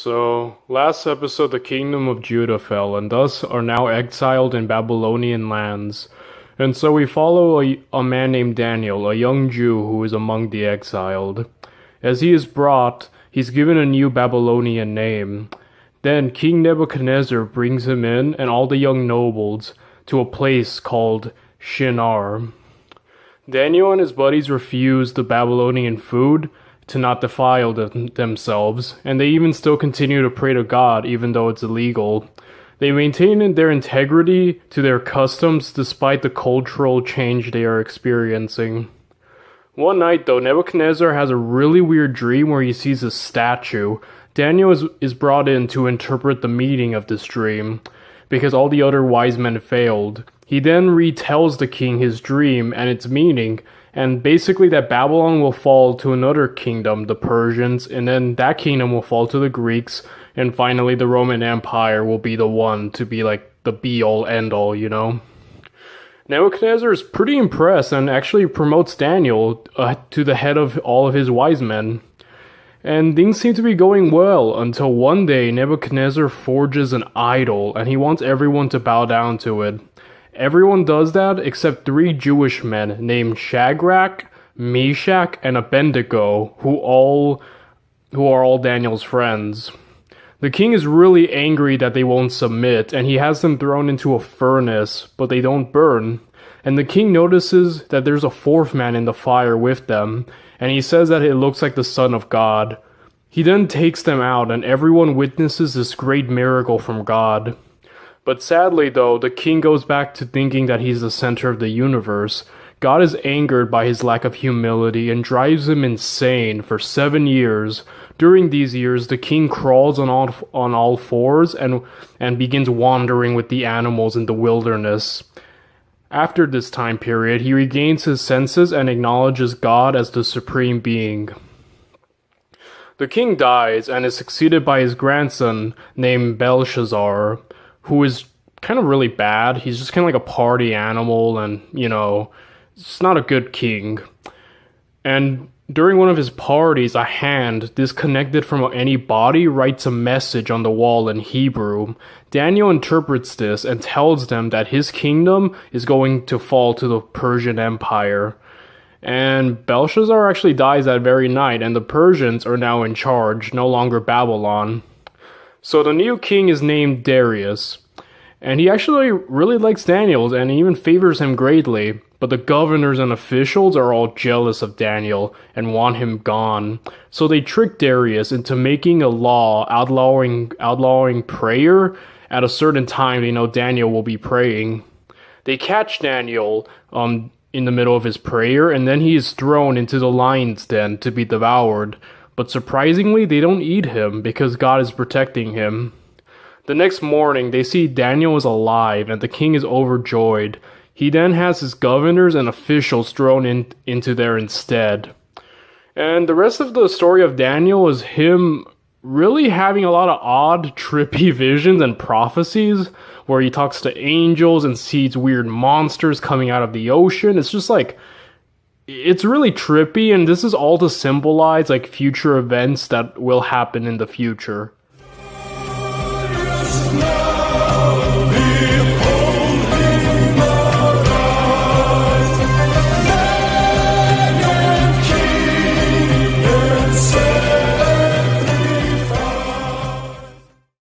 So, last episode the kingdom of Judah fell, and thus are now exiled in Babylonian lands. And so we follow a man named Daniel, a young Jew who is among the exiled. As he is brought, he's given a new Babylonian name. Then King Nebuchadnezzar brings him in and all the young nobles to a place called Shinar. Daniel and his buddies refuse the Babylonian food to not defile themselves, and they even still continue to pray to God even though it's illegal. They maintain their integrity to their customs despite the cultural change they are experiencing. One night though, Nebuchadnezzar has a really weird dream where he sees a statue. Daniel is brought in to interpret the meaning of this dream, because all the other wise men failed. He then retells the king his dream and its meaning, and basically that Babylon will fall to another kingdom, the Persians, and then that kingdom will fall to the Greeks, and finally the Roman Empire will be the one to be like the be-all, end-all, you know? Nebuchadnezzar is pretty impressed and actually promotes Daniel to the head of all of his wise men. And things seem to be going well until one day Nebuchadnezzar forges an idol and he wants everyone to bow down to it. Everyone does that except 3 Jewish men named Shadrach, Meshach, and Abednego, who are all Daniel's friends. The king is really angry that they won't submit, and he has them thrown into a furnace, but they don't burn. And the king notices that there's a 4th man in the fire with them, and he says that it looks like the Son of God. He then takes them out, and everyone witnesses this great miracle from God. But sadly though, the king goes back to thinking that he's the center of the universe. God is angered by his lack of humility and drives him insane for 7 years. During these years, the king crawls on all fours and begins wandering with the animals in the wilderness. After this time period, he regains his senses and acknowledges God as the supreme being. The king dies and is succeeded by his grandson named Belshazzar, who is kind of really bad. He's just kind of like a party animal and, it's not a good king. And during one of his parties, a hand disconnected from any body writes a message on the wall in Hebrew. Daniel interprets this and tells them that his kingdom is going to fall to the Persian Empire. And Belshazzar actually dies that very night, and the Persians are now in charge, no longer Babylon. So the new king is named Darius, and he actually really likes Daniel and he even favors him greatly, but the governors and officials are all jealous of Daniel and want him gone. So they trick Darius into making a law outlawing prayer at a certain time they know Daniel will be praying. They catch Daniel in the middle of his prayer, and then he is thrown into the lion's den to be devoured. But surprisingly, they don't eat him because God is protecting him. The next morning, they see Daniel is alive and the king is overjoyed. He then has his governors and officials thrown into there instead. And the rest of the story of Daniel is him really having a lot of odd, trippy visions and prophecies where he talks to angels and sees weird monsters coming out of the ocean. It's just like, it's really trippy, and this is all to symbolize like future events that will happen in the future. No.